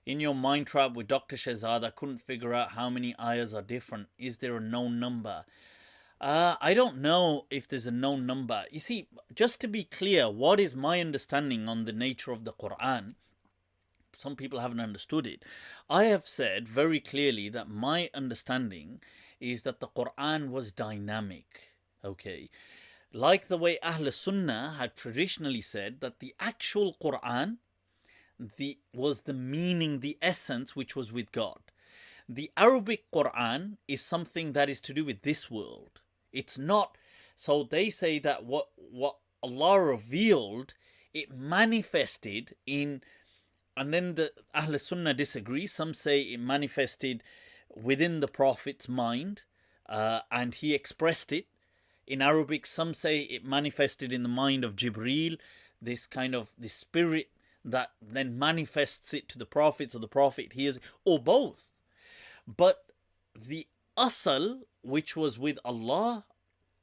In your mind trap with Dr. Shehzad, I couldn't figure out how many ayahs are different. Is there a known number? I don't know if there's a known number. You see, just to be clear, what is my understanding on the nature of the Quran? Some people haven't understood it. I have said very clearly that my understanding is that the Quran was dynamic. Okay. Like the way Ahl Sunnah had traditionally said that the actual Quran was the meaning, the essence which was with God. The Arabic Quran is something that is to do with this world. It's not. So they say that what Allah revealed, it manifested in, and then the Ahl Sunnah disagree. Some say it manifested within the Prophet's mind, and he expressed it in Arabic. Some say it manifested in the mind of Jibreel, this kind of the spirit that then manifests it to the Prophet, so the Prophet hears it, or both. But the asal, which was with Allah,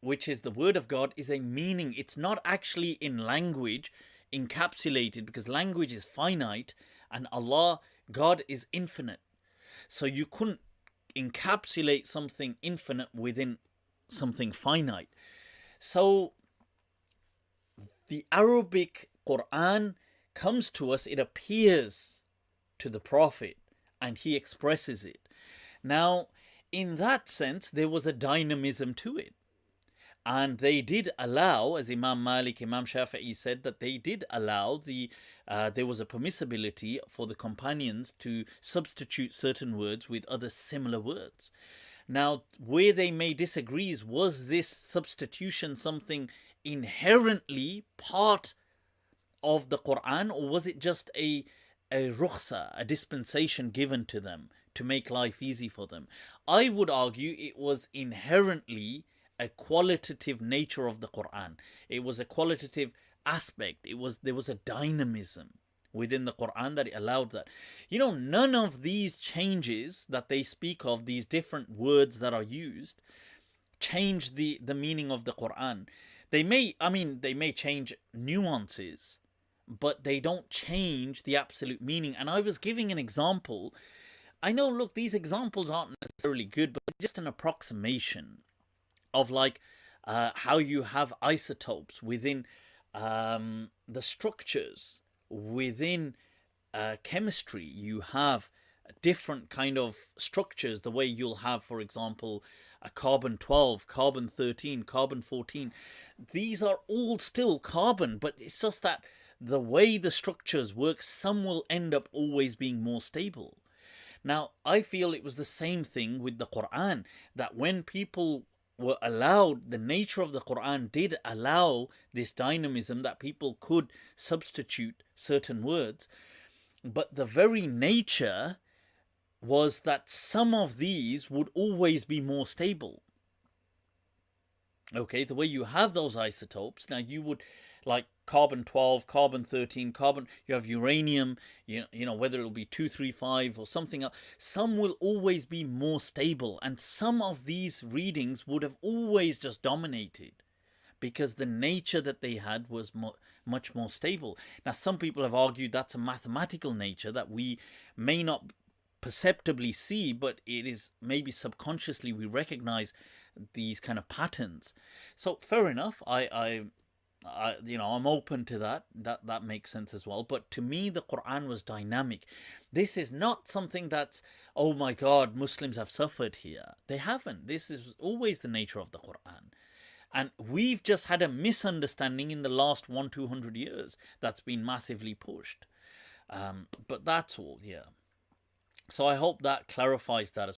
which is the word of God, is a meaning. It's not actually in language encapsulated, because language is finite and Allah, God, is infinite. So you couldn't encapsulate something infinite within something finite. So the Arabic Quran comes to us, it appears to the Prophet and he expresses it. Now, in that sense, there was a dynamism to it. And they did allow, as Imam Malik, Imam Shafi'i said, that they did allow there was a permissibility for the companions to substitute certain words with other similar words. Now, where they may disagree is, was this substitution something inherently part of the Quran, or was it just a rukhsa, a dispensation given to them to make life easy for them? I would argue it was inherently a qualitative nature of the Quran. It was a qualitative aspect. There was a dynamism within the Quran that it allowed that. None of these changes that they speak of, these different words that are used, change the meaning of the Quran. They may change nuances, but they don't change the absolute meaning. And I was giving an example. I know, look, these examples aren't necessarily good, but just an approximation of how you have isotopes within the structures within chemistry. You have different kind of structures, the way you'll have, for example, a carbon 12, carbon 13, carbon 14. These are all still carbon, but it's just that the way the structures work, some will end up always being more stable. Now, I feel it was the same thing with the Quran, that when people were allowed, the nature of the Quran did allow this dynamism, that people could substitute certain words, but the very nature was that some of these would always be more stable. Okay, the way you have those isotopes, now you would, like carbon 12, carbon 13, you have uranium, whether it'll be 235 or something else, some will always be more stable, and some of these readings would have always just dominated because the nature that they had was much more stable. Now, some people have argued that's a mathematical nature that we may not perceptibly see, but it is maybe subconsciously we recognize these kind of patterns. So fair enough, I'm open to that. That makes sense as well. But to me, the Quran was dynamic. This is not something that's, oh my God, Muslims have suffered here. They haven't. This is always the nature of the Quran. And we've just had a misunderstanding in the last 100-200 years that's been massively pushed. But that's all, yeah. So I hope that clarifies that.